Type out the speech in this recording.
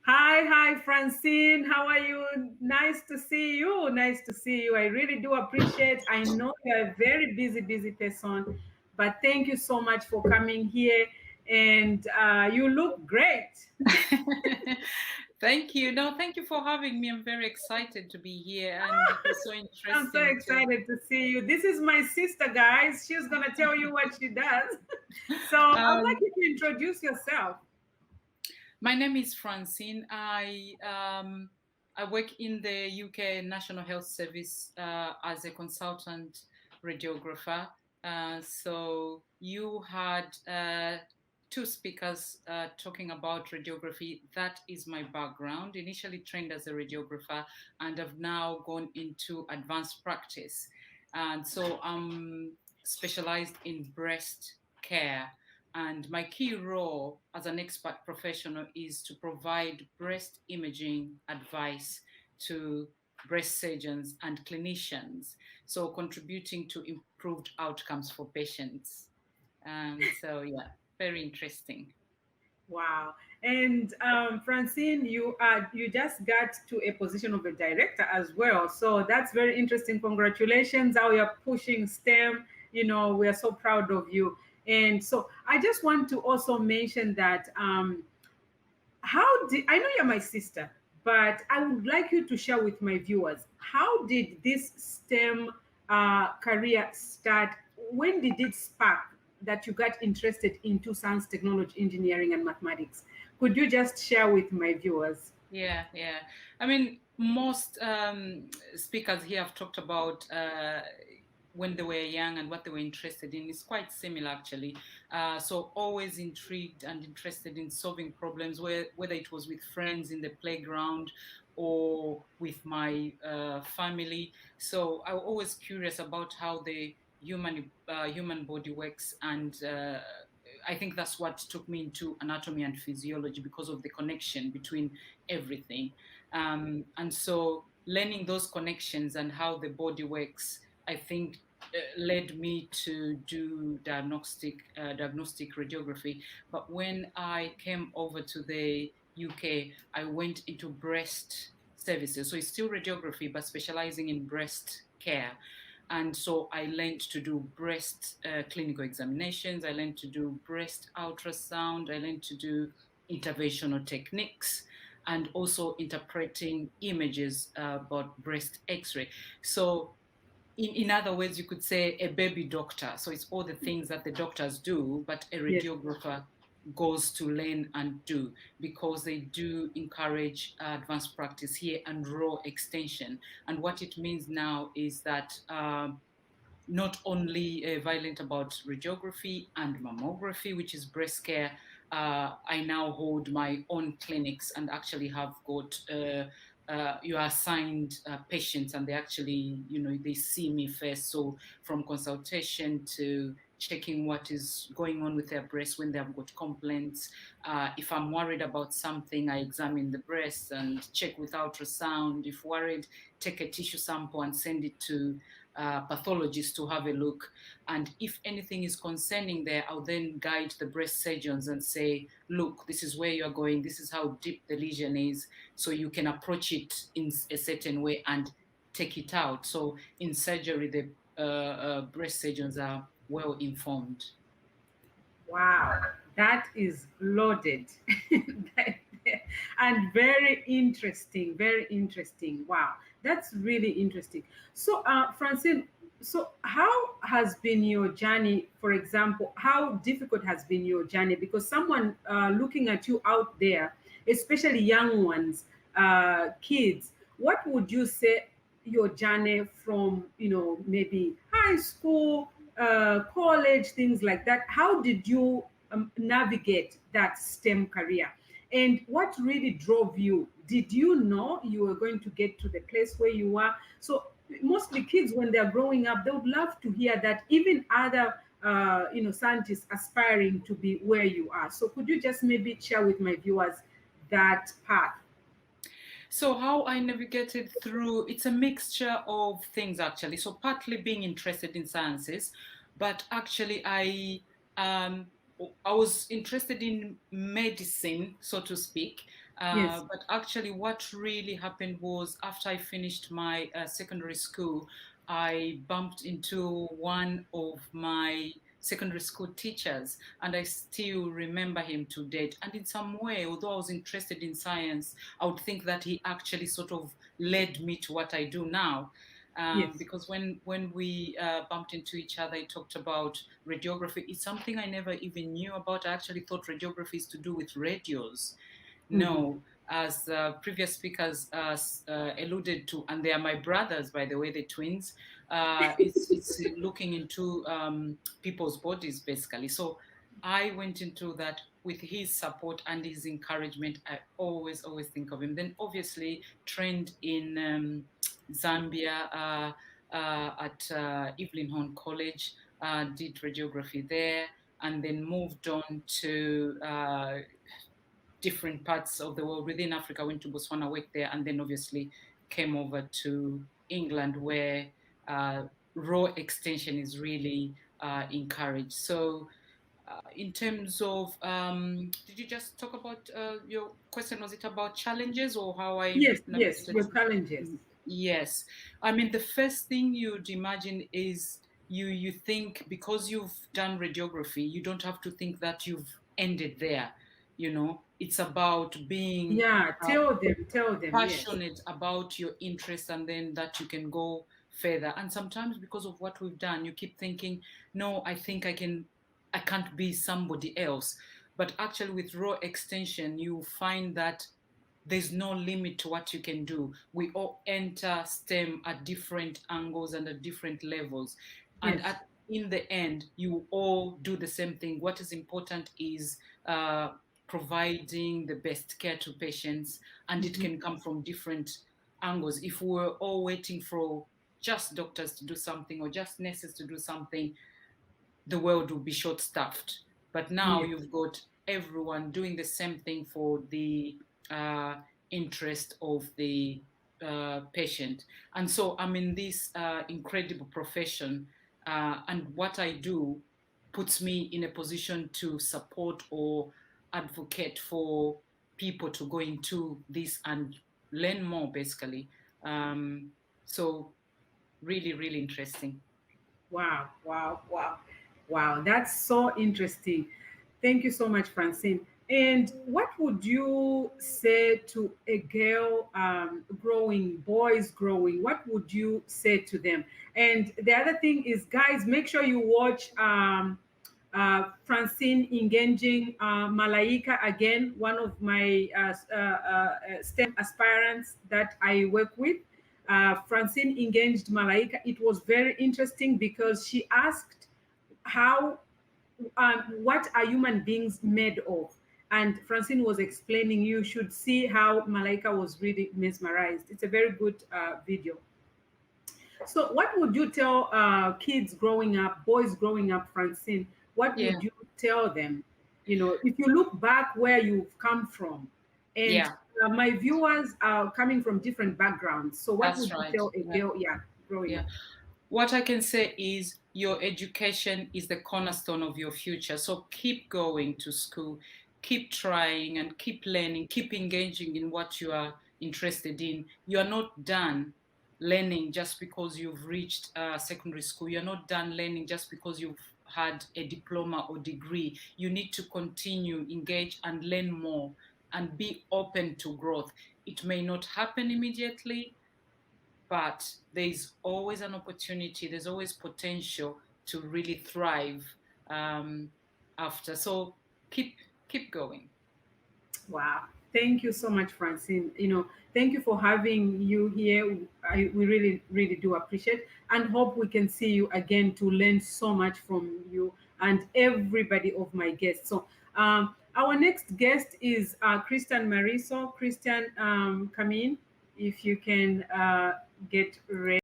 Hi, Francine. How are you? Nice to see you. Nice to see you. I really do appreciate. I know you're a very busy person, but thank you so much for coming here. And you look great. Thank you. No, thank you for having me. I'm very excited to be here, and it was so I'm so interesting to. excited to see you. This is my sister, guys. She's gonna tell you what she does. So I would like Um, you to introduce yourself. my name is Francine. I work in the UK National Health Service as a consultant radiographer. So you had two speakers talking about radiography. That is my background. Initially trained as a radiographer, and I've now gone into advanced practice. And so I'm specialized in breast care. And my key role as an expert professional is to provide breast imaging advice to breast surgeons and clinicians, so contributing to improved outcomes for patients. So, yeah, very interesting. Wow. And Francine, you just got to a position of a director as well. So that's very interesting. Congratulations. How you're pushing STEM. We are so proud of you. And so I just want to also mention that how did I know you're my sister, but I would like you to share with my viewers how did this STEM career start? When did it spark that you got interested into science, technology, engineering, and mathematics? Could you just share with my viewers? Yeah, yeah. I mean, most speakers here have talked about when they were young and what they were interested in. It's quite similar, actually. So always intrigued and interested in solving problems, whether it was with friends in the playground or with my family. So I was always curious about how the human body works, and I think that's what took me into anatomy and physiology because of the connection between everything. And so learning those connections and how the body works, I think, led me to do diagnostic radiography. But when I came over to the UK, I went into breast services. So it's still radiography, but specializing in breast care. And so I learned to do breast clinical examinations. I learned to do breast ultrasound. I learned to do interventional techniques and also interpreting images about breast x-ray. So in other words, you could say a baby doctor. So it's all the things that the doctors do, but a Yes. radiographer goes to learn and do, because they do encourage advanced practice here and raw extension. And what it means now is that not only violent about radiography and mammography, which is breast care. I now hold my own clinics and actually have got you are assigned patients, and they actually, they see me first. So from consultation to checking what is going on with their breast when they have got complaints. If I'm worried about something, I examine the breast and check with ultrasound. If worried, take a tissue sample and send it to pathologist to have a look. And if anything is concerning there, I'll then guide the breast surgeons and say, look, this is where you're going, this is how deep the lesion is, so you can approach it in a certain way and take it out. So in surgery, the breast surgeons are well informed. Wow, that is loaded. And very interesting, very interesting. Wow, that's really interesting. So, Francine, so how has been your journey? For example, how difficult has been your journey? Because someone looking at you out there, especially young ones, kids, what would you say your journey from, maybe high school, college, things like that? How did you navigate that STEM career? And what really drove you? Did you know you were going to get to the place where you are? So mostly kids, when they're growing up, they would love to hear that even other scientists aspiring to be where you are. So could you just maybe share with my viewers that path? So how I navigated through, it's a mixture of things, actually. So partly being interested in sciences, but actually I was interested in medicine, so to speak. Yes. But actually, what really happened was after I finished my secondary school, I bumped into one of my secondary school teachers, and I still remember him to date. And in some way, although I was interested in science, I would think that he actually sort of led me to what I do now. Yes. Because when we bumped into each other, he talked about radiography. It's something I never even knew about. I actually thought radiography is to do with radios. Mm-hmm. No, as previous speakers alluded to, and they are my brothers, by the way, the twins. It's looking into people's bodies basically. So I went into that with his support and his encouragement. I always think of him. Then obviously trained in Zambia at Evelyn Horn College, did radiography there, and then moved on to different parts of the world within Africa. Went to Botswana, worked there, and then obviously came over to England, where uh, raw extension is really encouraged. So, in terms of, did you just talk about your question? Was it about challenges or how I Yes, yes, navigated? your challenges. Yes, I mean the first thing you'd imagine is you think because you've done radiography, you don't have to think that you've ended there. You know, it's about being Yeah, uh, tell them, yes. passionate about your interest, and then that you can go further. And sometimes because of what we've done, you keep thinking, no, I can't be somebody else. But actually with raw extension, you find that there's no limit to what you can do. We all enter STEM at different angles and at different levels. And Yes. in the end, you all do the same thing. What is important is uh, providing the best care to patients, and it Mm-hmm. can come from different angles. If we're all waiting for just doctors to do something or just nurses to do something, the world will be short staffed. But now Yes. you've got everyone doing the same thing for the uh, interest of the patient. And so I'm in this incredible profession, and what I do puts me in a position to support or advocate for people to go into this and learn more, basically. Um, so, really, really interesting. Wow, wow, wow, wow. That's so interesting. Thank you so much, Francine. And what would you say to a girl growing, boys growing? What would you say to them? And the other thing is, guys, make sure you watch Francine engaging Malaika again, one of my STEM aspirants that I work with. Francine engaged Malaika. It was very interesting because she asked how what are human beings made of, and Francine was explaining. You should see how Malaika was really mesmerized. It's a very good video. So, what would you tell kids growing up, boys growing up, Francine? What Yeah, would you tell them? You know, if you look back where you've come from, and yeah, my viewers are coming from different backgrounds. So, what that's would you right. tell a Yeah. girl, yeah, growing Yeah. up? What I can say is your education is the cornerstone of your future. So keep going to school, keep trying and keep learning, keep engaging in what you are interested in. You are not done learning just because you've reached secondary school. You're not done learning just because you've had a diploma or degree. You need to continue, engage and learn more and be open to growth. It may not happen immediately, but there's always an opportunity, there's always potential to really thrive um, after. So keep keep going. Wow. Thank you so much, Francine. Thank you for having you here. We really, really do appreciate and hope we can see you again to learn so much from you and everybody of my guests. So, our next guest is Christian Mariso. Christian, come in if you can get ready.